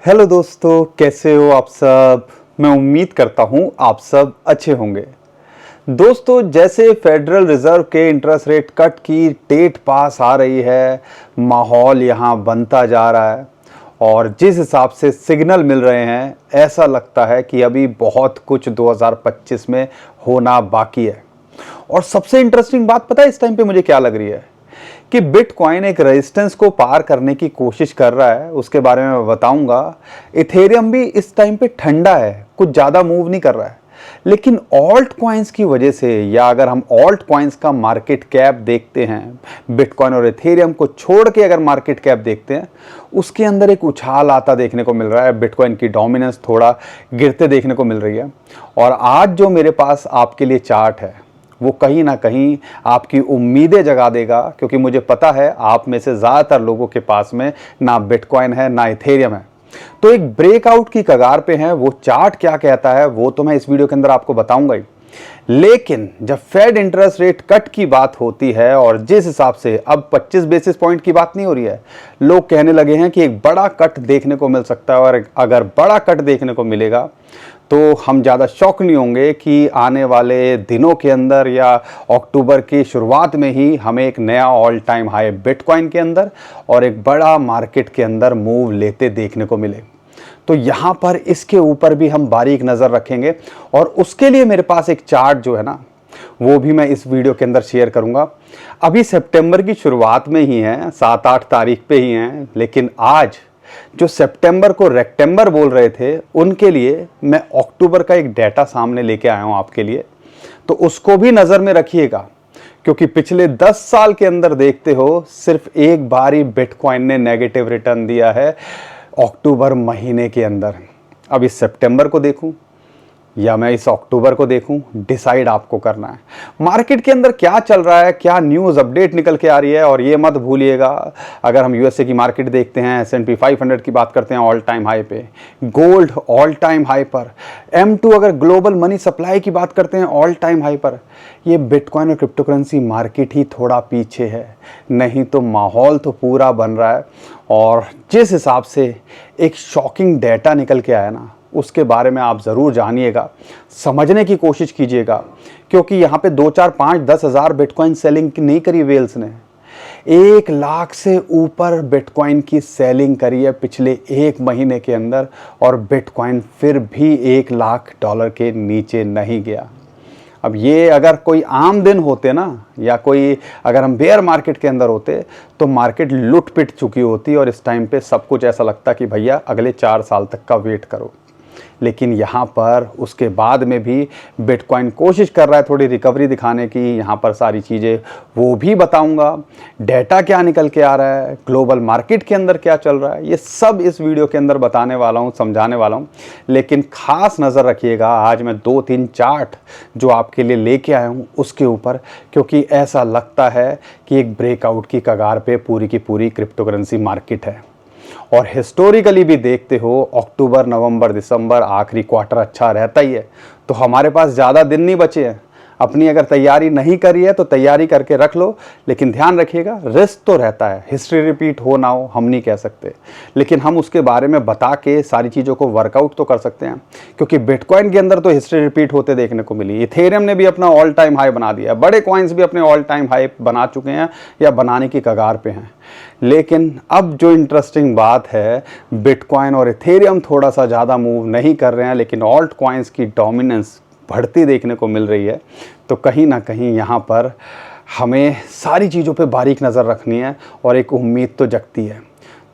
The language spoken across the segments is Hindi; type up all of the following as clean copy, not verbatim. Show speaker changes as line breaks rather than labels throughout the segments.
हेलो दोस्तों, कैसे हो आप सब। मैं उम्मीद करता हूं आप सब अच्छे होंगे। दोस्तों, जैसे फेडरल रिजर्व के इंटरेस्ट रेट कट की डेट पास आ रही है, माहौल यहां बनता जा रहा है और जिस हिसाब से सिग्नल मिल रहे हैं, ऐसा लगता है कि अभी बहुत कुछ 2025 में होना बाकी है। और सबसे इंटरेस्टिंग बात पता है इस टाइम पे मुझे क्या लग रही है कि बिटकॉइन एक रेजिस्टेंस को पार करने की कोशिश कर रहा है। उसके बारे में मैं बताऊंगा। इथेरियम भी इस टाइम पे ठंडा है, कुछ ज़्यादा मूव नहीं कर रहा है। लेकिन ऑल्ट कॉइन्स की वजह से, या अगर हम ऑल्ट कॉइन्स का मार्केट कैप देखते हैं, बिटकॉइन और इथेरियम को छोड़ के अगर मार्केट कैप देखते हैं, उसके अंदर एक उछाल आता देखने को मिल रहा है। बिटकॉइन की डोमिनेंस थोड़ा गिरते देखने को मिल रही है। और आज जो मेरे पास आपके लिए चार्ट है, वो कहीं ना कहीं आपकी उम्मीदें जगा देगा, क्योंकि मुझे पता है आप में से ज़्यादातर लोगों के पास में ना बिटकॉइन है ना इथेरियम है, तो एक ब्रेकआउट की कगार पे हैं। वो चार्ट क्या कहता है वो तो मैं इस वीडियो के अंदर आपको बताऊंगा ही। लेकिन जब फेड इंटरेस्ट रेट कट की बात होती है, और जिस हिसाब से अब 25 बेसिस पॉइंट की बात नहीं हो रही है, लोग कहने लगे हैं कि एक बड़ा कट देखने को मिल सकता है। और अगर बड़ा कट देखने को मिलेगा तो हम ज़्यादा शॉक नहीं होंगे कि आने वाले दिनों के अंदर या अक्टूबर की शुरुआत में ही हमें एक नया ऑल टाइम हाई बिटकॉइन के अंदर और एक बड़ा मार्केट के अंदर मूव लेते देखने को मिले। तो यहाँ पर इसके ऊपर भी हम बारीक नज़र रखेंगे, और उसके लिए मेरे पास एक चार्ट जो है ना, वो भी मैं इस वीडियो के अंदर शेयर करूंगा। अभी सितंबर की शुरुआत में ही है, 7-8 तारीख पे ही हैं, लेकिन आज जो सितंबर को रेक्टेंबर बोल रहे थे, उनके लिए मैं अक्टूबर का एक डेटा सामने लेके आया हूं आपके लिए। तो उसको भी नज़र में रखिएगा, क्योंकि पिछले 10 साल के अंदर देखते हो सिर्फ एक बार ही बिटकॉइन ने नेगेटिव रिटर्न दिया है, अक्टूबर महीने के अंदर। अब इस सितंबर को देखूं या मैं इस अक्टूबर को देखूं, डिसाइड आपको करना है। मार्केट के अंदर क्या चल रहा है, क्या न्यूज़ अपडेट निकल के आ रही है। और ये मत भूलिएगा, अगर हम यूएसए की मार्केट देखते हैं, S&P 500 की बात करते हैं ऑल टाइम हाई पे, गोल्ड ऑल टाइम हाई पर, M2 अगर ग्लोबल मनी सप्लाई की बात करते हैं ऑल टाइम हाई पर, ये बिटकॉइन और क्रिप्टो करेंसी मार्केट ही थोड़ा पीछे है। नहीं तो माहौल तो पूरा बन रहा है। और जिस हिसाब से एक शॉकिंग डेटा निकल के आया ना, उसके बारे में आप ज़रूर जानिएगा, समझने की कोशिश कीजिएगा। क्योंकि यहाँ पे 2, 4, 5, 10 हज़ार बिटकॉइन सेलिंग नहीं करी वेल्स ने, 1 लाख से ऊपर बिटकॉइन की सेलिंग करी है पिछले 1 महीने के अंदर, और बिटकॉइन फिर भी $1 लाख के नीचे नहीं गया। अब ये अगर कोई आम दिन होते ना, या कोई अगर हम बेयर मार्केट के अंदर होते, तो मार्केट लुट पिट चुकी होती और इस टाइम पे सब कुछ ऐसा लगता कि भैया अगले 4 साल तक का वेट करो। लेकिन यहाँ पर उसके बाद में भी बिटकॉइन कोशिश कर रहा है थोड़ी रिकवरी दिखाने की। यहाँ पर सारी चीज़ें वो भी बताऊंगा, डेटा क्या निकल के आ रहा है, ग्लोबल मार्केट के अंदर क्या चल रहा है, ये सब इस वीडियो के अंदर बताने वाला हूँ, समझाने वाला हूँ। लेकिन खास नज़र रखिएगा, आज मैं 2-3 चार्ट जो आपके लिए लेके आया हूँ उसके ऊपर, क्योंकि ऐसा लगता है कि एक ब्रेकआउट की कगार पे पूरी की पूरी क्रिप्टो करेंसी मार्केट है। और हिस्टोरिकली भी देखते हो, अक्टूबर, नवंबर, दिसंबर आखिरी क्वार्टर अच्छा रहता ही है। तो हमारे पास ज़्यादा दिन नहीं बचे हैं। अपनी अगर तैयारी नहीं करी है तो तैयारी करके रख लो, लेकिन ध्यान रखिएगा रिस्क तो रहता है। हिस्ट्री रिपीट हो ना हो हम नहीं कह सकते, लेकिन हम उसके बारे में बता के सारी चीज़ों को वर्कआउट तो कर सकते हैं। क्योंकि बिटकॉइन के अंदर तो हिस्ट्री रिपीट होते देखने को मिली। इथेरियम ने भी अपना ऑल टाइम हाई बना दिया, बड़े कॉइन्स भी अपने ऑल टाइम हाई बना चुके हैं या बनाने की कगार पे हैं। लेकिन अब जो इंटरेस्टिंग बात है, बिटकॉइन और इथेरियम थोड़ा सा ज़्यादा मूव नहीं कर रहे हैं, लेकिन ऑल्ट कॉइन्स की डोमिनेंस बढ़ती देखने को मिल रही है। तो कहीं ना कहीं यहाँ पर हमें सारी चीज़ों पे बारीक नज़र रखनी है और एक उम्मीद तो जगती है।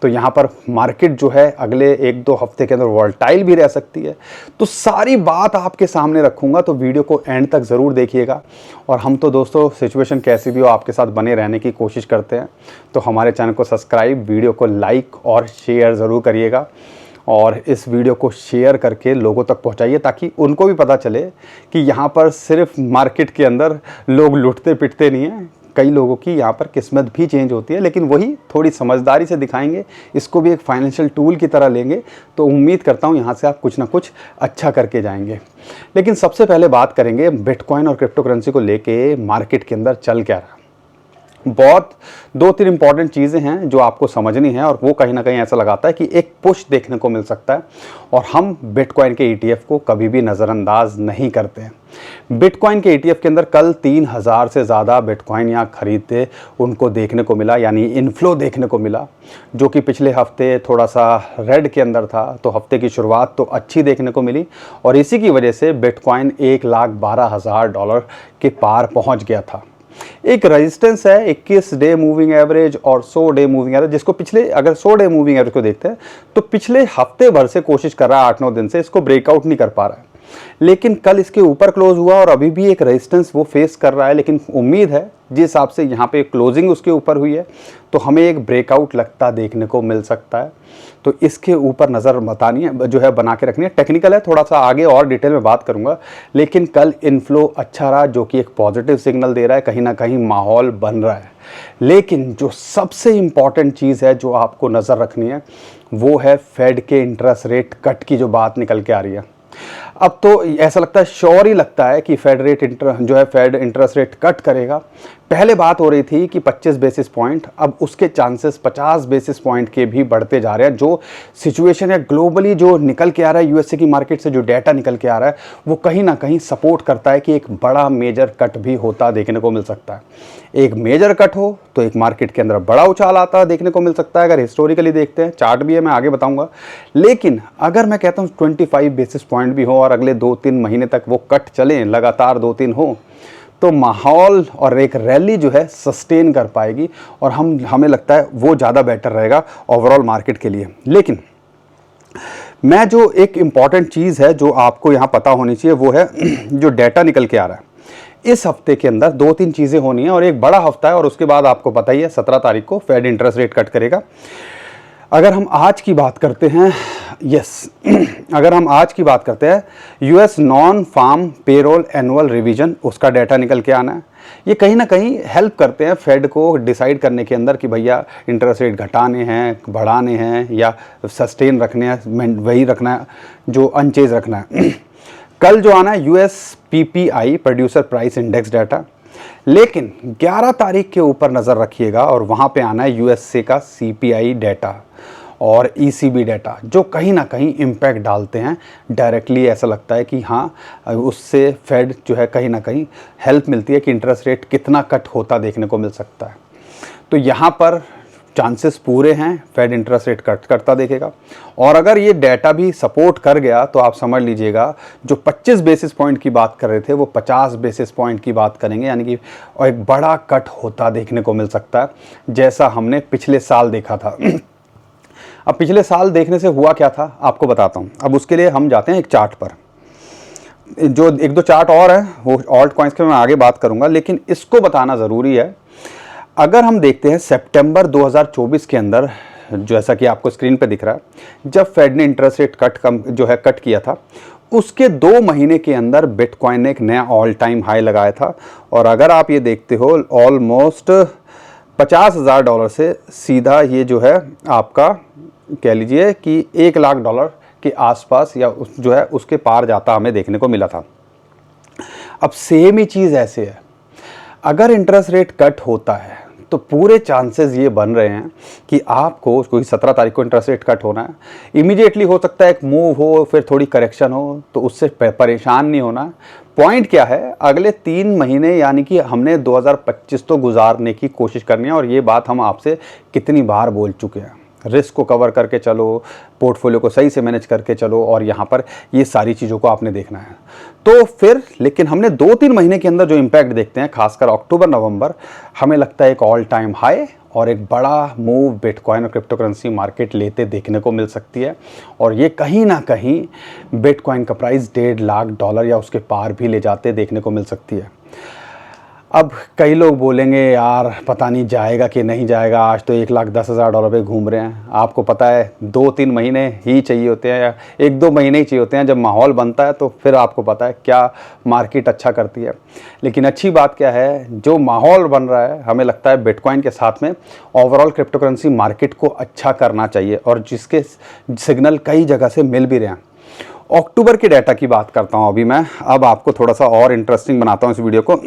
तो यहाँ पर मार्केट जो है अगले 1-2 हफ्ते के अंदर वॉलेटाइल भी रह सकती है। तो सारी बात आपके सामने रखूँगा, तो वीडियो को एंड तक ज़रूर देखिएगा। और हम तो दोस्तों सिचुएशन कैसी भी हो आपके साथ बने रहने की कोशिश करते हैं। तो हमारे चैनल को सब्सक्राइब, वीडियो को लाइक और शेयर ज़रूर करिएगा, और इस वीडियो को शेयर करके लोगों तक पहुंचाइए, ताकि उनको भी पता चले कि यहाँ पर सिर्फ मार्केट के अंदर लोग लुटते पिटते नहीं हैं। कई लोगों की यहाँ पर किस्मत भी चेंज होती है, लेकिन वही थोड़ी समझदारी से दिखाएंगे, इसको भी एक फाइनेंशियल टूल की तरह लेंगे। तो उम्मीद करता हूँ यहाँ से आप कुछ ना कुछ अच्छा करके जाएंगे। लेकिन सबसे पहले बात करेंगे बिटकॉइन और क्रिप्टो करेंसी को लेके मार्केट के अंदर चल क्या रहा। बहुत दो तीन इंपॉर्टेंट चीज़ें हैं जो आपको समझनी है, और वो कहीं ना कहीं ऐसा लगाता है कि एक पुश देखने को मिल सकता है, और हम बिटकॉइन के ETF को कभी भी नज़रअंदाज नहीं करते हैं। बिटकॉइन के ETF के अंदर कल 3000 से ज़्यादा बिटकॉइन यहाँ खरीदते उनको देखने को मिला, यानी इनफ्लो देखने को मिला, जो कि पिछले हफ्ते थोड़ा सा रेड के अंदर था। तो हफ्ते की शुरुआत तो अच्छी देखने को मिली, और इसी की वजह से बिटकॉइन $1,12,000 के पार पहुँच गया था। एक रेजिस्टेंस है 21 डे मूविंग एवरेज और 100 डे मूविंग एवरेज, जिसको पिछले, अगर 100 डे मूविंग एवरेज को देखते हैं तो पिछले हफ्ते भर से कोशिश कर रहा है, 8-9 दिन से इसको ब्रेकआउट नहीं कर पा रहा है, लेकिन कल इसके ऊपर क्लोज हुआ और अभी भी एक रेजिस्टेंस वो फेस कर रहा है। लेकिन उम्मीद है जिस हिसाब से यहाँ पे क्लोजिंग उसके ऊपर हुई है तो हमें एक ब्रेकआउट लगता देखने को मिल सकता है। तो इसके ऊपर नज़र बतानी है, जो है बना के रखनी है। टेक्निकल है, थोड़ा सा आगे और डिटेल में बात करूंगा, लेकिन कल इनफ्लो अच्छा रहा, जो कि एक पॉजिटिव सिग्नल दे रहा है, कहीं ना कहीं माहौल बन रहा है। लेकिन जो सबसे इम्पॉर्टेंट चीज़ है जो आपको नज़र रखनी है वो है फेड के इंटरेस्ट रेट कट की जो बात निकल के आ रही है। अब तो ऐसा लगता है, श्योर ही लगता है कि फेड इंटरेस्ट रेट कट करेगा। पहले बात हो रही थी कि 25 बेसिस पॉइंट, अब उसके चांसेस 50 बेसिस पॉइंट के भी बढ़ते जा रहे हैं। जो सिचुएशन है ग्लोबली जो निकल के आ रहा है, यूएसए की मार्केट से जो डाटा निकल के आ रहा है, वो कहीं ना कहीं सपोर्ट करता है कि एक बड़ा मेजर कट भी होता देखने को मिल सकता है। एक मेजर कट हो तो एक मार्केट के अंदर बड़ा उछाल आता देखने को मिल सकता है। अगर हिस्टोरिकली देखते हैं, चार्ट भी है, मैं आगे बताऊंगा। लेकिन अगर मैं कहता हूँ 25 बेसिस पॉइंट भी हो और अगले 2-3 महीने तक वो कट चलें, लगातार 2-3 हो, तो माहौल और एक रैली जो है सस्टेन कर पाएगी, और हमें लगता है वो ज़्यादा बेटर रहेगा ओवरऑल मार्केट के लिए। लेकिन मैं जो एक इम्पॉर्टेंट चीज़ है जो आपको यहाँ पता होनी चाहिए वो है जो डाटा निकल के आ रहा है इस हफ्ते के अंदर 2-3 चीज़ें होनी है, और एक बड़ा हफ्ता है, और उसके बाद आपको पता ही है 17 तारीख को फेड इंटरेस्ट रेट कट करेगा। अगर हम आज की बात करते हैं, अगर हम आज की बात करते हैं, US non farm payroll annual revision, उसका डाटा निकल के आना है। ये कहीं ना कहीं हेल्प करते हैं फेड को डिसाइड करने के अंदर कि भैया इंटरेस्ट रेट घटाने हैं, बढ़ाने हैं, या सस्टेन रखने हैं, वही रखना है जो अनचेंज रखना है। कल जो आना है US PPI producer price index data, लेकिन 11 तारीख के ऊपर नज़र रखिएगा, और वहाँ पे आना है यूएसए का CPI डाटा और ECB डाटा, जो कहीं ना कहीं इम्पैक्ट डालते हैं डायरेक्टली। ऐसा लगता है कि हाँ, उससे फेड जो है कहीं ना कहीं हेल्प मिलती है कि इंटरेस्ट रेट कितना कट होता देखने को मिल सकता है। तो यहाँ पर चांसेस पूरे हैं फेड इंटरेस्ट रेट कट करता देखेगा, और अगर ये डाटा भी सपोर्ट कर गया तो आप समझ लीजिएगा जो 25 बेसिस पॉइंट की बात कर रहे थे वो 50 बेसिस पॉइंट की बात करेंगे, यानी कि एक बड़ा कट होता देखने को मिल सकता है, जैसा हमने पिछले साल देखा था। अब पिछले साल देखने से हुआ क्या था आपको बताता हूँ। अब उसके लिए हम जाते हैं एक चार्ट पर, जो 1-2 चार्ट और हैं वो ऑल्ट कॉइन्स के मैं आगे बात करूँगा, लेकिन इसको बताना ज़रूरी है। अगर हम देखते हैं सितंबर 2024 के अंदर, जैसा कि आपको स्क्रीन पे दिख रहा है, जब फेड ने इंटरेस्ट रेट कट किया था, उसके 2 महीने के अंदर बिटकॉइन ने एक नया ऑल टाइम हाई लगाया था। और अगर आप ये देखते हो, ऑलमोस्ट $50,000 से सीधा ये जो है आपका कह लीजिए कि $1,00,000 के आसपास या जो है उसके पार जाता हमें देखने को मिला था। अब सेम ही चीज़ ऐसे है, अगर इंटरेस्ट रेट कट होता है तो पूरे चांसेस ये बन रहे हैं कि आपको कोई 17 तारीख को इंटरेस्ट रेट कट होना है, इमीडिएटली हो सकता है एक मूव हो, फिर थोड़ी करेक्शन हो, तो उससे परेशान नहीं होना। पॉइंट क्या है, अगले 3 महीने यानी कि हमने 2025 तो गुजारने की कोशिश करनी है, और ये बात हम आपसे कितनी बार बोल चुके हैं। रिस्क को कवर करके चलो, पोर्टफोलियो को सही से मैनेज करके चलो, और यहाँ पर ये सारी चीज़ों को आपने देखना है। तो फिर लेकिन हमने 2-3 महीने के अंदर जो इम्पैक्ट देखते हैं, खासकर अक्टूबर-नवंबर, हमें लगता है एक ऑल टाइम हाई और एक बड़ा मूव बिटकॉइन और क्रिप्टो करेंसी मार्केट लेते देखने को मिल सकती है, और ये कहीं ना कहीं बिटकॉइन का प्राइस $1,50,000 या उसके पार भी ले जाते देखने को मिल सकती है। अब कई लोग बोलेंगे यार पता नहीं जाएगा कि नहीं जाएगा, आज तो $1,10,000 पे घूम रहे हैं। आपको पता है 2-3 महीने ही चाहिए होते हैं, या 1-2 महीने ही चाहिए होते हैं, जब माहौल बनता है तो फिर आपको पता है क्या मार्केट अच्छा करती है। लेकिन अच्छी बात क्या है, जो माहौल बन रहा है, हमें लगता है बिटकॉइन के साथ में ओवरऑल क्रिप्टो करेंसी मार्केट को अच्छा करना चाहिए, और जिसके सिग्नल कई जगह से मिल भी रहे हैं। अक्टूबर के डाटा की बात करता हूँ अभी मैं, अब आपको थोड़ा सा और इंटरेस्टिंग बनाता हूँ इस वीडियो को।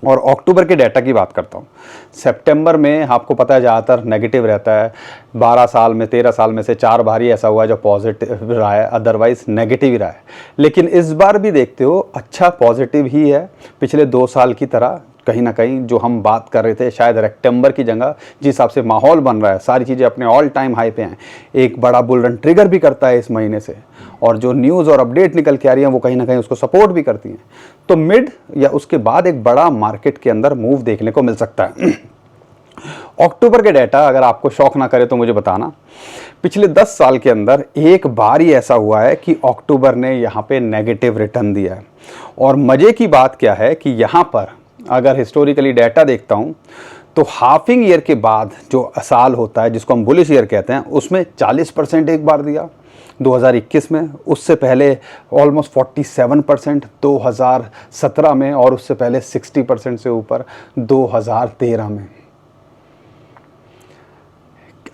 और अक्टूबर के डाटा की बात करता हूँ। सितंबर में आपको पता है ज़्यादातर नेगेटिव रहता है, 12 साल में 13 साल में से 4 बार ही ऐसा हुआ है जो पॉजिटिव रहा है, अदरवाइज नेगेटिव ही रहा है। लेकिन इस बार भी देखते हो अच्छा पॉजिटिव ही है, पिछले 2 साल की तरह। कहीं ना कहीं जो हम बात कर रहे थे शायद रेक्टेम्बर की जगह जिस हिसाब से माहौल बन रहा है, सारी चीज़ें अपने ऑल टाइम हाई पे हैं, एक बड़ा बुल रन ट्रिगर भी करता है इस महीने से, और जो न्यूज़ और अपडेट निकल के आ रही है वो कहीं ना कहीं उसको सपोर्ट भी करती हैं। तो मिड या उसके बाद एक बड़ा मार्केट के अंदर मूव देखने को मिल सकता है। अक्टूबर के डाटा अगर आपको शॉक ना करे तो मुझे बताना, पिछले 10 साल के अंदर एक बार ही ऐसा हुआ है कि अक्टूबर ने यहाँ पे नेगेटिव रिटर्न दिया है। और मज़े की बात क्या है कि यहाँ पर अगर हिस्टोरिकली डाटा देखता हूँ तो हाफिंग ईयर के बाद जो साल होता है जिसको हम बुलिश ईयर कहते हैं, उसमें 40% एक बार दिया 2021 में, उससे पहले ऑलमोस्ट 47% 2017 में, और उससे पहले 60% से ऊपर 2013 में।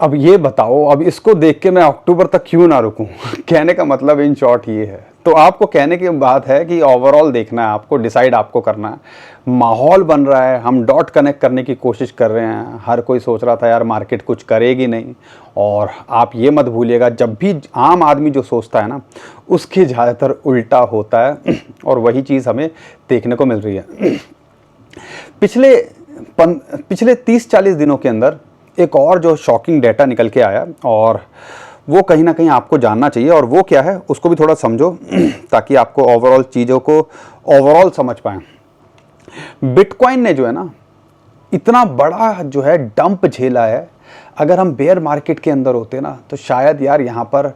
अब ये बताओ, अब इसको देख के मैं अक्टूबर तक क्यों ना रुकूं? कहने का मतलब इन शॉर्ट ये है। तो आपको कहने की बात है कि ओवरऑल देखना है, आपको डिसाइड आपको करना है। माहौल बन रहा है, हम डॉट कनेक्ट करने की कोशिश कर रहे हैं। हर कोई सोच रहा था यार मार्केट कुछ करेगी नहीं, और आप ये मत भूलिएगा जब भी आम आदमी जो सोचता है ना उसके ज़्यादातर उल्टा होता है, और वही चीज़ हमें देखने को मिल रही है। पिछले 30-40 दिनों के अंदर एक और जो शॉकिंग डाटा निकल के आया, और वो कहीं ना कहीं आपको जानना चाहिए, और वो क्या है उसको भी थोड़ा समझो ताकि आपको ओवरऑल चीज़ों को ओवरऑल समझ पाएँ। बिटकॉइन ने जो है ना इतना बड़ा जो है डंप झेला है। अगर हम बेयर मार्केट के अंदर होते ना तो शायद यार यहाँ पर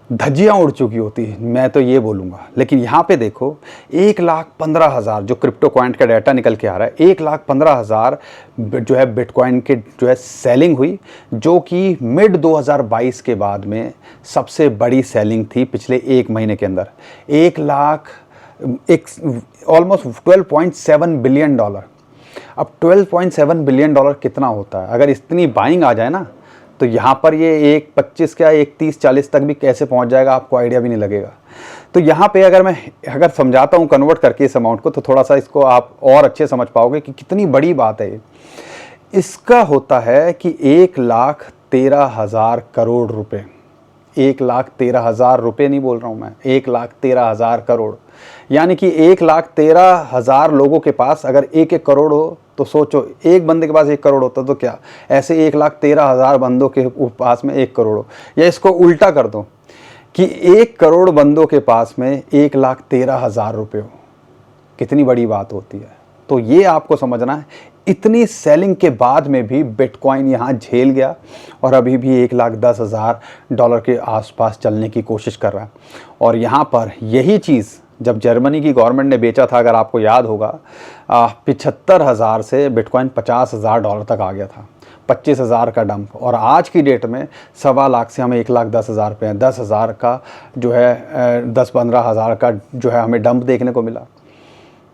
धज्जियाँ उड़ चुकी होती, मैं तो ये बोलूँगा। लेकिन यहाँ पे देखो 1,15,000 जो क्रिप्टो कॉइन का डाटा निकल के आ रहा है, 1,15,000 जो है बिटकॉइन के जो है सेलिंग हुई, जो कि मिड 2022 के बाद में सबसे बड़ी सेलिंग थी पिछले एक महीने के अंदर। Almost $12.7 billion. अब $12.7 बिलियन कितना होता है? अगर इतनी बाइंग आ जाए ना तो यहाँ पर ये 1.25 क्या 1.30-1.40 तक भी कैसे पहुँच जाएगा आपको आइडिया भी नहीं लगेगा। तो यहाँ पे अगर समझाता हूँ कन्वर्ट करके इस अमाउंट को, तो थोड़ा सा इसको आप और अच्छे समझ पाओगे कि कितनी बड़ी बात है ये। इसका होता है कि 1,13,000 करोड़ रुपए, 1,13,000 रुपये नहीं बोल रहा हूँ मैं, 1,13,000 करोड़। यानी कि 1,13,000 लोगों के पास अगर 1-1 करोड़ हो तो सोचो, एक बंदे के पास 1 करोड़ होता तो क्या, ऐसे 1,13,000 बंदों के पास में 1 करोड़ हो। या इसको उल्टा कर दो कि 1 करोड़ बंदों के पास में 1,13,000 रुपये हो, कितनी बड़ी बात होती है। तो ये आपको समझना है, इतनी सेलिंग के बाद में भी बिटकॉइन यहाँ झेल गया और अभी भी $1,10,000 के आसपास चलने की कोशिश कर रहा है। और यहाँ पर यही चीज़ जब जर्मनी की गवर्नमेंट ने बेचा था, अगर आपको याद होगा, 75,000 से बिटकॉइन $50,000 तक आ गया था, 25,000 का डंप। और आज की डेट में 1.25 लाख से हमें 1,10,000 पे हैं, 10,000 का जो है 10-15,000 का जो है हमें डंप देखने को मिला।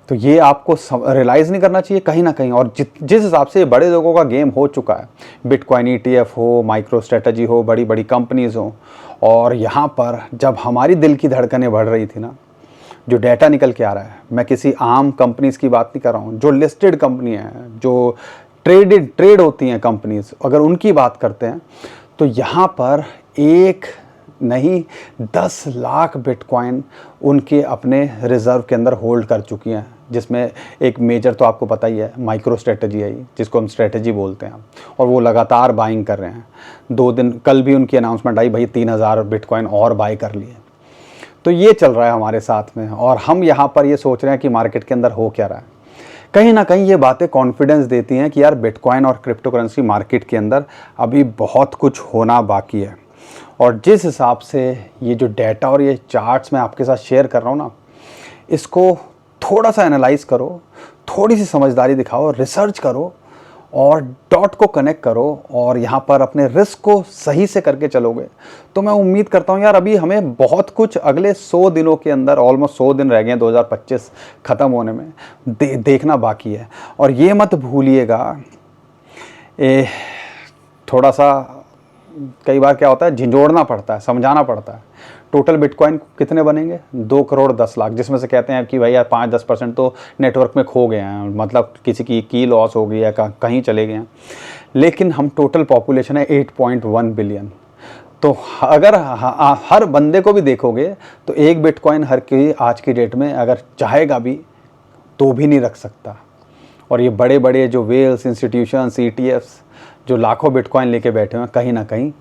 तो ये आपको रियलाइज़ नहीं करना चाहिए कहीं ना कहीं। और जिस हिसाब से बड़े लोगों का गेम हो चुका है, बिटकॉइन ETF हो, माइक्रो स्ट्रेटजी हो, बड़ी बड़ी कंपनीज़ हो, और यहाँ पर जब हमारी दिल की धड़कनें बढ़ रही थी ना, जो डाटा निकल के आ रहा है, मैं किसी आम कंपनीज़ की बात नहीं कर रहा हूँ, जो लिस्टेड कंपनी हैं, जो ट्रेड होती हैं कंपनीज़, अगर उनकी बात करते हैं तो यहाँ पर एक नहीं 10 लाख बिटकॉइन उनके अपने रिज़र्व के अंदर होल्ड कर चुकी हैं, जिसमें एक मेजर तो आपको पता ही है माइक्रो स्ट्रेटजी है, जिसको हम स्ट्रेटजी बोलते हैं, और वो लगातार बाइंग कर रहे हैं। 2 दिन कल भी उनकी अनाउंसमेंट आई, भाई 3,000 बिटकॉइन और बाई कर लिए। तो ये चल रहा है हमारे साथ में, और हम यहाँ पर ये सोच रहे हैं कि मार्केट के अंदर हो क्या रहा है। कहीं ना कहीं ये बातें कॉन्फिडेंस देती हैं कि यार बिटकॉइन और क्रिप्टो करेंसी मार्केट के अंदर अभी बहुत कुछ होना बाकी है। और जिस हिसाब से ये जो डाटा और ये चार्ट्स मैं आपके साथ शेयर कर रहा हूँ ना, इसको थोड़ा सा एनालाइज करो, थोड़ी सी समझदारी दिखाओ, रिसर्च करो और डॉट को कनेक्ट करो, और यहाँ पर अपने रिस्क को सही से करके चलोगे तो मैं उम्मीद करता हूँ यार अभी हमें बहुत कुछ अगले 100 दिनों के अंदर, ऑलमोस्ट 100 दिन रह गए हैं 2025 ख़त्म होने में, देखना बाकी है। और ये मत भूलिएगा, थोड़ा सा कई बार क्या होता है, झिंझोड़ना पड़ता है, समझाना पड़ता है। टोटल बिटकॉइन कितने बनेंगे? 2,10,00,000, जिसमें से कहते हैं कि भाई यार 5-10% तो नेटवर्क में खो गए हैं, मतलब किसी की लॉस हो गई है, कहीं चले गए हैं। लेकिन हम टोटल पॉपुलेशन है 8.1 बिलियन। तो अगर हर बंदे को भी देखोगे तो एक बिटकॉइन हर की आज की डेट में अगर चाहेगा भी तो भी नहीं रख सकता। और ये बड़े बड़े जो वेल्स, इंस्टीट्यूशंस, ETFs जो लाखों बिटकॉइन लेके बैठे हैं, कहीं ना कहीं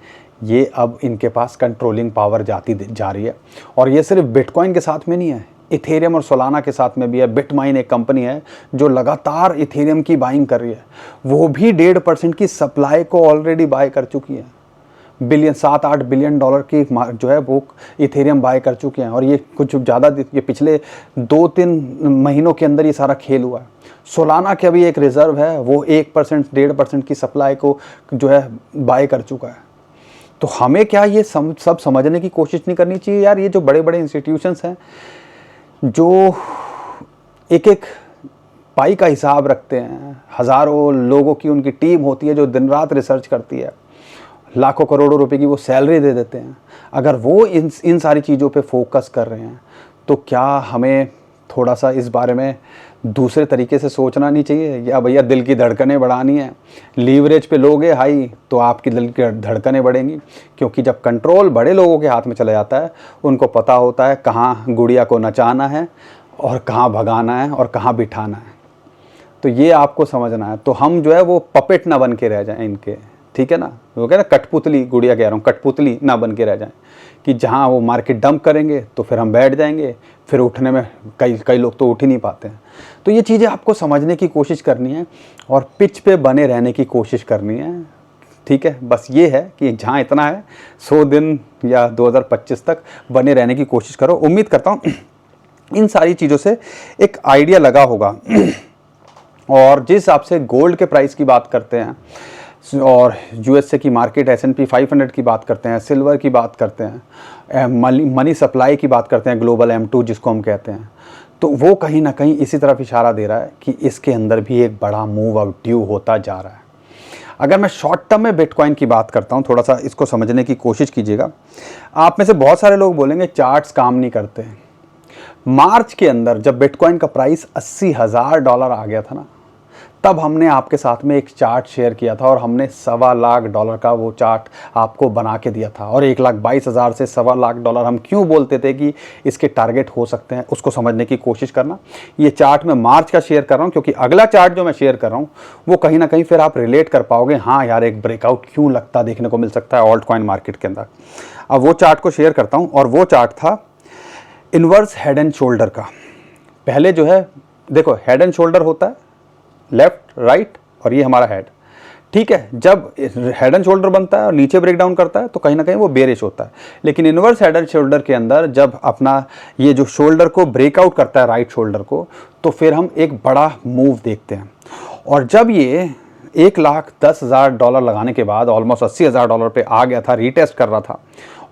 ये अब इनके पास कंट्रोलिंग पावर जाती जा रही है। और ये सिर्फ बिटकॉइन के साथ में नहीं है, इथेरियम और सोलाना के साथ में भी है। बिटमाइन एक कंपनी है जो लगातार इथेरियम की बाइंग कर रही है, वो भी 1.5% की सप्लाई को ऑलरेडी बाय कर चुकी है। 7-8 बिलियन डॉलर की जो है वो इथेरियम बाय कर चुके हैं। और ये कुछ ज़्यादा, ये पिछले 2-3 महीनों के अंदर ये सारा खेल हुआ है। सोलाना के अभी एक रिज़र्व है, वो 1%, 1.5% की सप्लाई को जो है बाय कर चुका है। तो हमें क्या ये सब समझने की कोशिश नहीं करनी चाहिए यार? ये जो बड़े बड़े इंस्टीट्यूशंस हैं जो एक एक पाई का हिसाब रखते हैं, हज़ारों लोगों की उनकी टीम होती है जो दिन रात रिसर्च करती है, लाखों करोड़ों रुपए की वो सैलरी दे देते हैं, अगर वो इन सारी चीज़ों पे फोकस कर रहे हैं तो क्या हमें थोड़ा सा इस बारे में दूसरे तरीके से सोचना नहीं चाहिए? या भैया दिल की धड़कनें बढ़ानी है, लीवरेज पे लोगे हाई तो आपकी दिल की धड़कनें बढ़ेंगी। क्योंकि जब कंट्रोल बड़े लोगों के हाथ में चला जाता है, उनको पता होता है कहाँ गुड़िया को नचाना है और कहाँ भगाना है और कहाँ बिठाना है। तो ये आपको समझना है। तो हम जो है वो पपेट ना बन के रह जाएं इनके, ठीक है ना? वो कह ना कठपुतली, गुड़िया कह रहा हूँ, कठपुतली ना बन के रह जाएं कि जहाँ वो मार्केट डंप करेंगे तो फिर हम बैठ जाएंगे, फिर उठने में कई लोग तो उठ ही नहीं पाते हैं। तो ये चीज़ें आपको समझने की कोशिश करनी है और पिच पे बने रहने की कोशिश करनी है, ठीक है? बस ये है कि जहाँ इतना है 100 दिन या 2025 तक बने रहने की कोशिश करो। उम्मीद करता हूँ इन सारी चीज़ों से एक आइडिया लगा होगा। और जिस हिसाब से गोल्ड के प्राइस की बात करते हैं और USA की मार्केट S&P 500 की बात करते हैं, सिल्वर की बात करते हैं, मनी सप्लाई की बात करते हैं, ग्लोबल M2 जिसको हम कहते हैं, तो वो कहीं ना कहीं इसी तरफ इशारा दे रहा है कि इसके अंदर भी एक बड़ा मूव आउट ड्यू होता जा रहा है। अगर मैं शॉर्ट टर्म में बिटकॉइन की बात करता हूँ, थोड़ा सा इसको समझने की कोशिश कीजिएगा। आप में से बहुत सारे लोग बोलेंगे चार्ट्स काम नहीं करते हैं। मार्च के अंदर जब बिटकॉइन का प्राइस $80,000 आ गया था ना, तब हमने आपके साथ में एक चार्ट शेयर किया था और हमने $1.25 का वो चार्ट आपको बना के दिया था। और 1,22,000 से $1.25 हम क्यों बोलते थे कि इसके टारगेट हो सकते हैं, उसको समझने की कोशिश करना। ये चार्ट मैं मार्च का शेयर कर रहा हूँ क्योंकि अगला चार्ट जो मैं शेयर कर रहा हूँ वो कहीं ना कहीं फिर आप रिलेट कर पाओगे, हाँ यार एक ब्रेकआउट क्यों लगता देखने को मिल सकता है ऑल्ट कॉइन मार्केट के अंदर। अब वो चार्ट को शेयर करता हूँ और वो चार्ट था इन्वर्स हेड एंड शोल्डर का। पहले जो है देखो, हेड एंड शोल्डर होता है लेफ्ट राइट और ये हमारा हेड, ठीक है? जब हेड एंड शोल्डर बनता है और नीचे ब्रेक डाउन करता है तो कहीं ना कहीं वो बेरिश होता है। लेकिन इन्वर्स हेड एंड शोल्डर के अंदर जब अपना ये जो शोल्डर को ब्रेकआउट करता है, राइट शोल्डर को, तो फिर हम एक बड़ा मूव देखते हैं। और जब ये $1,10,000 लगाने के बाद ऑलमोस्ट $80,000 पे आ गया था, रीटेस्ट कर रहा था,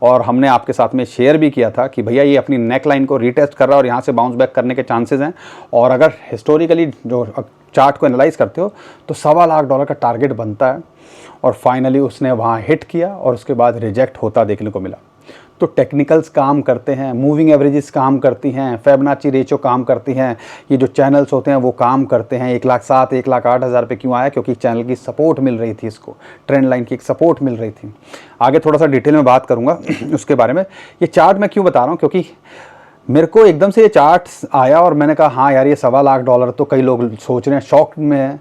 और हमने आपके साथ में शेयर भी किया था कि भैया ये अपनी नेक लाइन को रीटेस्ट कर रहा है और यहाँ से बाउंस बैक करने के चांसेस हैं। और अगर हिस्टोरिकली जो चार्ट को एनालाइज करते हो तो $1.25 का टारगेट बनता है। और फाइनली उसने वहाँ हिट किया और उसके बाद रिजेक्ट होता देखने को मिला। तो टेक्निकल्स काम करते हैं, मूविंग एवरेजेस काम करती हैं, फिबोनाची रेशियो काम करती हैं, ये जो चैनल्स होते हैं वो काम करते हैं। 1,07,000 1,08,000 पे क्यों आया? क्योंकि चैनल की सपोर्ट मिल रही थी, इसको ट्रेंड लाइन की एक सपोर्ट मिल रही थी। आगे थोड़ा सा डिटेल में बात करूँगा उसके बारे में। ये चार्ट मैं क्यों बता रहा हूँ, क्योंकि मेरे को एकदम से ये चार्ट आया और मैंने कहा हाँ यार ये $1.25 तो कई लोग सोच रहे हैं, शॉक में है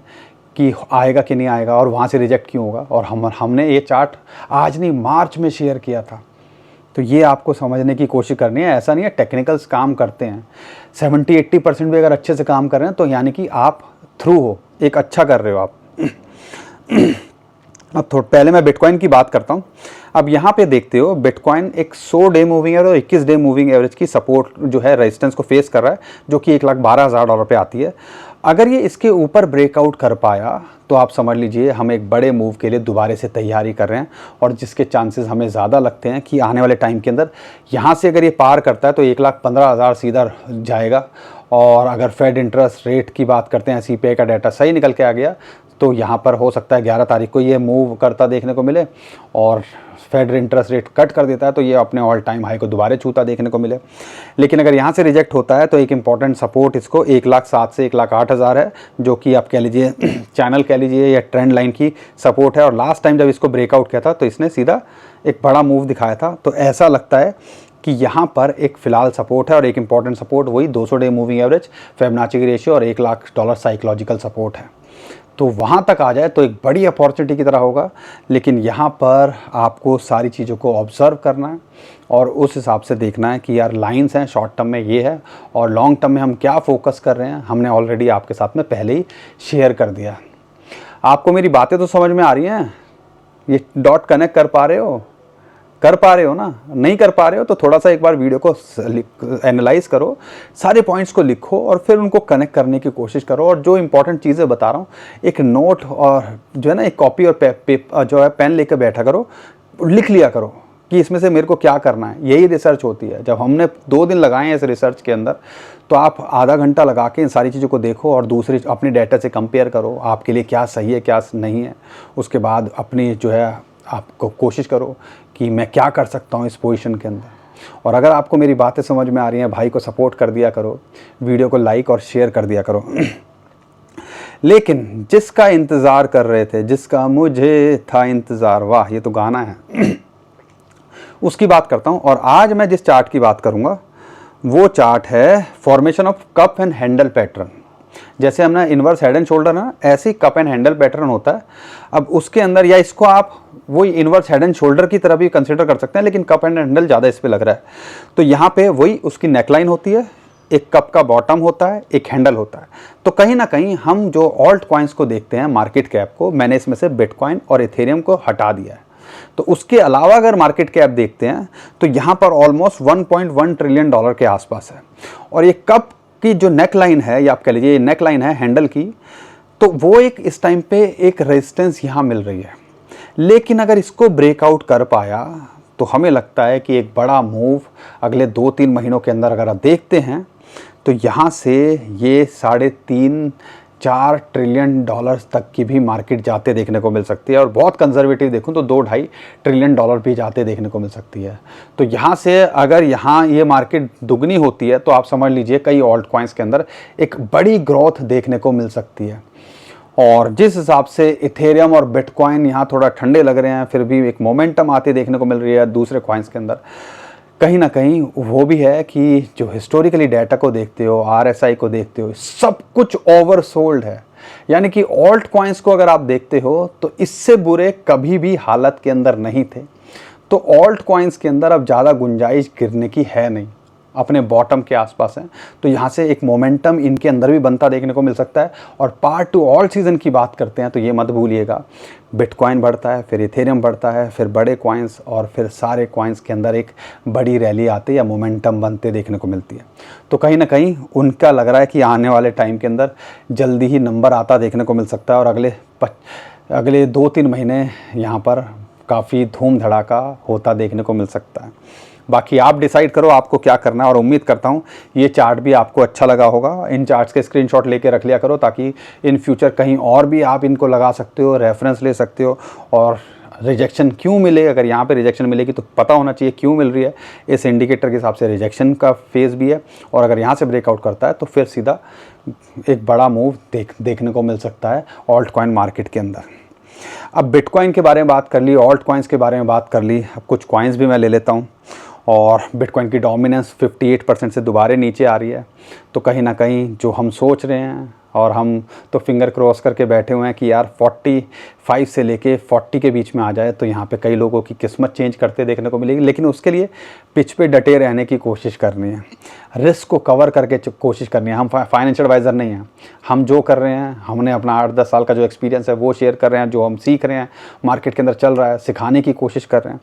कि आएगा कि नहीं आएगा और वहाँ से रिजेक्ट क्यों होगा। और हमने ये चार्ट आज नहीं मार्च में शेयर किया था। तो ये आपको समझने की कोशिश करनी है। ऐसा नहीं है, टेक्निकल्स काम करते हैं। 70-80% भी अगर अच्छे से काम कर रहे हैं तो यानी कि आप थ्रू हो, एक अच्छा कर रहे हो आप। अब थोड़ा पहले मैं बिटकॉइन की बात करता हूँ। अब यहाँ पे देखते हो बिटकॉइन एक 100 डे मूविंग एवरेज और 21 डे मूविंग एवरेज की सपोर्ट जो है रेजिस्टेंस को फेस कर रहा है, जो कि $1,12,000 पे आती है। अगर ये इसके ऊपर ब्रेकआउट कर पाया तो आप समझ लीजिए हम एक बड़े मूव के लिए दोबारा से तैयारी कर रहे हैं, और जिसके चांसेस हमें ज़्यादा लगते हैं कि आने वाले टाइम के अंदर यहाँ से अगर ये पार करता है तो 1,15,000 सीधा जाएगा। और अगर फेड इंटरेस्ट रेट की बात करते हैं, CPI का डाटा सही निकल के आ गया तो यहाँ पर हो सकता है 11 तारीख को ये मूव करता देखने को मिले और फेड इंटरेस्ट रेट कट कर देता है तो ये अपने ऑल टाइम हाई को दोबारा छूता देखने को मिले। लेकिन अगर यहाँ से रिजेक्ट होता है तो एक इंपॉर्टेंट सपोर्ट इसको 1,07,000 से 1,08,000 है, जो कि आप कह लीजिए चैनल कह लीजिए या ट्रेंड लाइन की सपोर्ट है। और लास्ट टाइम जब इसको ब्रेकआउट किया था तो इसने सीधा एक बड़ा मूव दिखाया था। तो ऐसा लगता है कि यहाँ पर एक फ़िलहाल सपोर्ट है और एक इंपॉर्टेंट सपोर्ट वही 200 डे मूविंग एवरेज, फिबोनाची की रेशियो और $1,00,000 साइकोलॉजिकल सपोर्ट है। तो वहाँ तक आ जाए तो एक बड़ी अपॉर्चुनिटी की तरह होगा। लेकिन यहाँ पर आपको सारी चीज़ों को ऑब्ज़र्व करना है और उस हिसाब से देखना है कि यार लाइंस हैं, शॉर्ट टर्म में ये है और लॉन्ग टर्म में हम क्या फोकस कर रहे हैं, हमने ऑलरेडी आपके साथ में पहले ही शेयर कर दिया। आपको मेरी बातें तो समझ में आ रही हैं? ये डॉट कनेक्ट कर पा रहे हो ना? नहीं कर पा रहे हो तो थोड़ा सा एक बार वीडियो को एनालाइज करो, सारे पॉइंट्स को लिखो और फिर उनको कनेक्ट करने की कोशिश करो। और जो इंपॉर्टेंट चीज़ें बता रहा हूँ, एक नोट और जो है ना एक कॉपी और जो है पेन लेकर बैठा करो, लिख लिया करो कि इसमें से मेरे को क्या करना है। यही रिसर्च होती है। जब हमने 2 दिन लगाए हैं इस रिसर्च के अंदर, तो आप आधा घंटा लगा के इन सारी चीज़ों को देखो और दूसरे अपने डाटा से कंपेयर करो, आपके लिए क्या सही है क्या नहीं है। उसके बाद अपनी जो है आपको कोशिश करो कि मैं क्या कर सकता हूँ इस पोजीशन के अंदर। और अगर आपको मेरी बातें समझ में आ रही हैं, भाई को सपोर्ट कर दिया करो, वीडियो को लाइक और शेयर कर दिया करो। लेकिन जिसका इंतज़ार कर रहे थे, जिसका मुझे था इंतज़ार, वाह ये तो गाना है, उसकी बात करता हूँ। और आज मैं जिस चार्ट की बात करूँगा वो चार्ट है formation of cup and handle pattern. जैसे हमने इन्वर्स हेड एंड शोल्डर ना, ऐसे ही कप एंड हैंडल पैटर्न होता है। अब उसके अंदर, या इसको आप वही इन्वर्स हेड एंड शोल्डर की तरह भी कंसिडर कर सकते हैं, लेकिन कप एंड हैंडल ज़्यादा इस पे लग रहा है। तो यहाँ पे वही उसकी नेकलाइन होती है, एक कप का बॉटम होता है, एक हैंडल होता है। तो कहीं ना कहीं हम जो ऑल्ट कॉइन्स को देखते हैं, मार्केट कैप को, मैंने इसमें से बिटकॉइन और इथेरियम को हटा दिया है। तो उसके अलावा अगर मार्केट कैप देखते हैं तो यहाँ पर ऑलमोस्ट $1.1 ट्रिलियन के आसपास है। और ये कप की जो नेक लाइन है, या आप कह लीजिए नेक लाइन है हैंडल की, तो वो एक इस टाइम पे एक रेजिस्टेंस यहाँ मिल रही है। लेकिन अगर इसको ब्रेकआउट कर पाया तो हमें लगता है कि एक बड़ा मूव अगले 2-3 महीनों के अंदर अगर आप देखते हैं तो यहाँ से ये $3.5-4 ट्रिलियन तक की भी मार्केट जाते देखने को मिल सकती है। और बहुत कंजर्वेटिव देखूं तो $2-2.5 ट्रिलियन भी जाते देखने को मिल सकती है। तो यहाँ से अगर यहाँ ये मार्केट दुगनी होती है तो आप समझ लीजिए कई ऑल्ट कॉइन्स के अंदर एक बड़ी ग्रोथ देखने को मिल सकती है। और जिस हिसाब से इथेरियम और बिटकॉइन यहाँ थोड़ा ठंडे लग रहे हैं, फिर भी एक मोमेंटम आती देखने को मिल रही है दूसरे कॉइन्स के अंदर, कहीं ना कहीं वो भी है कि जो हिस्टोरिकली डाटा को देखते हो, RSI को देखते हो, सब कुछ ओवरसोल्ड है। यानी कि ऑल्ट कॉइन्स को अगर आप देखते हो तो इससे बुरे कभी भी हालत के अंदर नहीं थे। तो ऑल्ट कॉइन्स के अंदर अब ज़्यादा गुंजाइश गिरने की है नहीं, अपने बॉटम के आसपास हैं। तो यहाँ से एक मोमेंटम इनके अंदर भी बनता देखने को मिल सकता है। और पार्ट 2 ऑल सीज़न की बात करते हैं तो ये मत भूलिएगा, बिटकॉइन बढ़ता है, फिर इथेरियम बढ़ता है, फिर बड़े कॉइन्स, और फिर सारे कॉइन्स के अंदर एक बड़ी रैली आती है या मोमेंटम बनते देखने को मिलती है। तो कहीं ना कहीं उनका लग रहा है कि आने वाले टाइम के अंदर जल्दी ही नंबर आता देखने को मिल सकता है। और अगले 2-3 महीने यहाँ पर काफ़ी धूम धड़ाका होता देखने को मिल सकता है। बाकी आप डिसाइड करो आपको क्या करना है। और उम्मीद करता हूँ ये चार्ट भी आपको अच्छा लगा होगा। इन चार्ट्स के स्क्रीनशॉट लेके रख लिया करो ताकि इन फ्यूचर कहीं और भी आप इनको लगा सकते हो, रेफरेंस ले सकते हो। और रिजेक्शन क्यों मिले, अगर यहाँ पे रिजेक्शन मिलेगी तो पता होना चाहिए क्यों मिल रही है। इस इंडिकेटर के हिसाब से रिजेक्शन का फेज़ भी है, और अगर यहाँ से ब्रेकआउट करता है तो फिर सीधा एक बड़ा मूव देखने को मिल सकता है ऑल्ट कॉइन मार्केट के अंदर। अब बिटकॉइन के बारे में बात कर ली, ऑल्ट कॉइन्स के बारे में बात कर ली, अब कुछ कॉइन्स भी मैं ले लेता हूँ। और बिटकॉइन की डोमिनेंस 58% से दोबारा नीचे आ रही है। तो कहीं ना कहीं जो हम सोच रहे हैं, और हम तो फिंगर क्रॉस करके बैठे हुए हैं कि यार 45 से लेके 40 के बीच में आ जाए तो यहाँ पे कई लोगों की किस्मत चेंज करते देखने को मिलेगी। लेकिन उसके लिए पिच पे डटे रहने की कोशिश करनी है, रिस्क को कवर करके कोशिश करनी है। हम फाइनेंशियल एडवाइज़र नहीं हैं, हम जो कर रहे हैं, हमने अपना 8-10 साल का जो एक्सपीरियंस है वो शेयर कर रहे हैं, जो हम सीख रहे हैं मार्केट के अंदर चल रहा है सिखाने की कोशिश कर रहे हैं।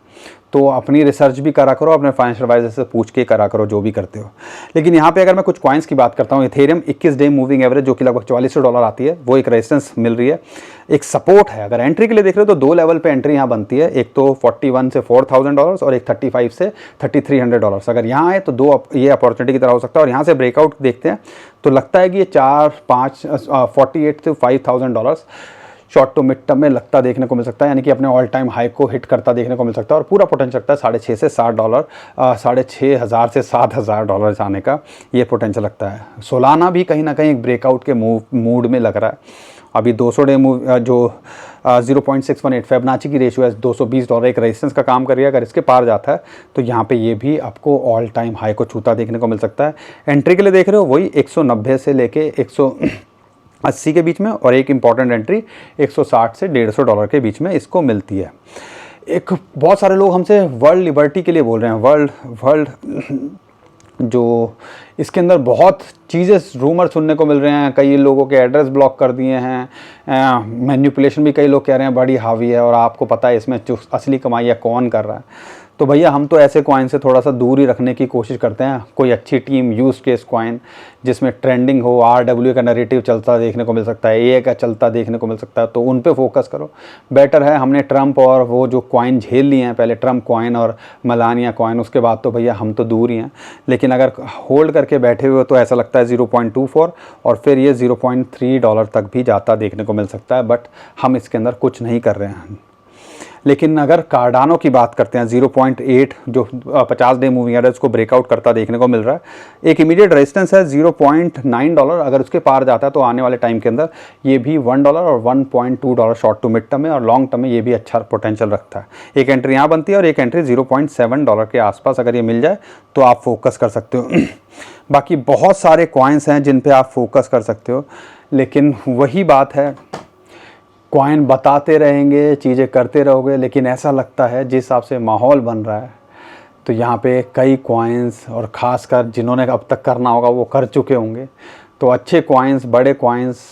तो अपनी रिसर्च भी करा करो, अपने फाइनेंशियल एडवाइज़र से पूछ के करा करो जो भी करते हो। लेकिन यहाँ पे अगर मैं कुछ कॉइन्स की बात करता हूँ, इथेरियम 21 डे मूविंग एवरेज जो कि लगभग $4400 आती है, वो एक रेजिस्टेंस मिल रही है, एक सपोर्ट है। अगर एंट्री के लिए देख रहे हो तो 2 लेवल पे एंट्री यहाँ बनती है, एक तो 41 से $4000 और एक 35 से $3300। अगर यहाँ आए तो 2 ये अपॉर्चुनिटी की तरह हो सकता है। और यहाँ से ब्रेकआउट देखते हैं तो लगता है कि ये 48 से $5000 शॉर्ट टू मिड टर्म में लगता देखने को मिल सकता है, यानी कि अपने ऑल टाइम हाई को हिट करता देखने को मिल सकता है और पूरा पोटेंशियल रखता है $6.5 से $7, $6,500 से $7,000 जाने का ये पोटेंशियल लगता है। सोलाना भी कहीं ना कहीं एक ब्रेकआउट के मूड में लग रहा है। अभी 200 डे मूव जो 0.618 फिबोनाची की रेशियो है $220 एक रेजिस्टेंस का काम कर रही है। अगर इसके पार जाता है तो यहाँ पे ये भी आपको ऑल टाइम हाई को छूता देखने को मिल सकता है। एंट्री के लिए देख रहे हो वही 190 से लेके 180 के बीच में, और एक इम्पॉर्टेंट एंट्री 160 से $150 के बीच में इसको मिलती है। एक बहुत सारे लोग हमसे वर्ल्ड लिबर्टी के लिए बोल रहे हैं। वर्ल्ड जो इसके अंदर बहुत चीज़ें रूमर सुनने को मिल रहे हैं, कई लोगों के एड्रेस ब्लॉक कर दिए हैं, मैनिपुलेशन भी कई लोग कह रहे हैं बड़ी हावी है, और आपको पता है इसमें जो असली कमाई है कौन कर रहा है। तो भैया हम तो ऐसे कॉइन से थोड़ा सा दूर ही रखने की कोशिश करते हैं। कोई अच्छी टीम यूज केस कॉइन जिसमें ट्रेंडिंग हो, RW का नैरेटिव चलता देखने को मिल सकता है, AA का चलता देखने को मिल सकता है, तो उन पे फोकस करो, बेटर है। हमने ट्रम्प और वो जो कॉइन झेल लिए हैं, पहले ट्रम्प कॉइन और मेलानिया कॉइन, उसके बाद तो भैया हम तो दूर ही हैं। लेकिन अगर होल्ड करके बैठे हुए तो ऐसा लगता है 0.24 और फिर ये $0.3 तक भी जाता देखने को मिल सकता है, बट हम इसके अंदर कुछ नहीं कर रहे हैं। लेकिन अगर कार्डानो की बात करते हैं, 0.8 जो 50 डे मूविंग एवरेज को ब्रेकआउट करता देखने को मिल रहा है। एक इमीडिएट रेजिस्टेंस है $0.9, अगर उसके पार जाता है तो आने वाले टाइम के अंदर ये भी $1 और $1.2 शॉर्ट टू मिड टर्म में और लॉन्ग टर्म में ये भी अच्छा पोटेंशियल रखता है। एक एंट्री यहाँ बनती है और एक एंट्री $0.7 के आसपास अगर ये मिल जाए तो आप फोकस कर सकते हो। बाकी बहुत सारे कॉइन्स हैं जिन पर आप फोकस कर सकते हो, लेकिन वही बात है, कॉइन बताते रहेंगे, चीज़ें करते रहोगे, लेकिन ऐसा लगता है जिस हिसाब से माहौल बन रहा है तो यहाँ पे कई कॉइन्स, और ख़ासकर जिन्होंने अब तक करना होगा वो कर चुके होंगे, तो अच्छे कॉइन्स, बड़े कॉइन्स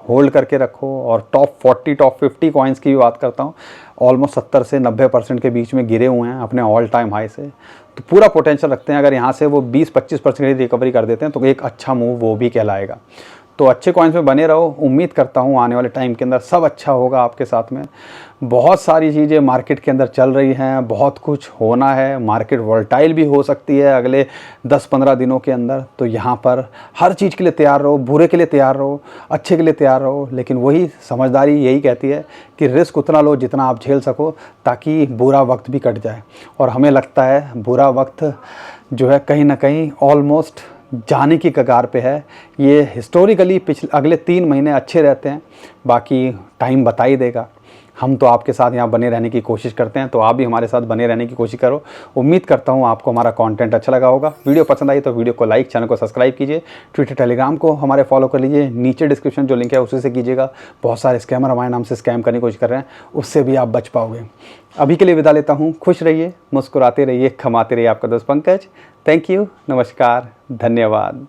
होल्ड करके रखो। और टॉप 40 टॉप 50 कॉइन्स की भी बात करता हूँ, ऑलमोस्ट 70 से 90% के बीच में गिरे हुए हैं अपने ऑल टाइम हाई से, तो पूरा पोटेंशियल रखते हैं। अगर यहाँ से वो 20-25% की रिकवरी कर देते हैं तो एक अच्छा मूव वो भी कहलाएगा। तो अच्छे कॉइन्स में बने रहो, उम्मीद करता हूँ आने वाले टाइम के अंदर सब अच्छा होगा आपके साथ में। बहुत सारी चीज़ें मार्केट के अंदर चल रही हैं, बहुत कुछ होना है, मार्केट वोलेटाइल भी हो सकती है अगले 10-15 दिनों के अंदर। तो यहाँ पर हर चीज़ के लिए तैयार रहो, बुरे के लिए तैयार रहो, अच्छे के लिए तैयार रहो, लेकिन वही समझदारी यही कहती है कि रिस्क उतना लो जितना आप झेल सको, ताकि बुरा वक्त भी कट जाए। और हमें लगता है बुरा वक्त जो है कहीं ना कहीं ऑलमोस्ट जाने की कगार पे है। ये हिस्टोरिकली अगले 3 महीने अच्छे रहते हैं, बाकी टाइम बता ही देगा। हम तो आपके साथ यहाँ बने रहने की कोशिश करते हैं, तो आप भी हमारे साथ बने रहने की कोशिश करो। उम्मीद करता हूँ आपको हमारा कंटेंट अच्छा लगा होगा। वीडियो पसंद आई तो वीडियो को लाइक, चैनल को सब्सक्राइब कीजिए, ट्विटर टेलीग्राम को हमारे फॉलो कर लीजिए, नीचे डिस्क्रिप्शन जो लिंक है उसी से कीजिएगा। बहुत सारे स्कैमर हमारे नाम से स्कैम करने की कोशिश कर रहे हैं, उससे भी आप बच पाओगे। अभी के लिए विदा लेता हूँ। खुश रहिए, मुस्कुराते रहिए, कमाते रहिए। आपका दोस्त पंकज। थैंक यू, नमस्कार, धन्यवाद।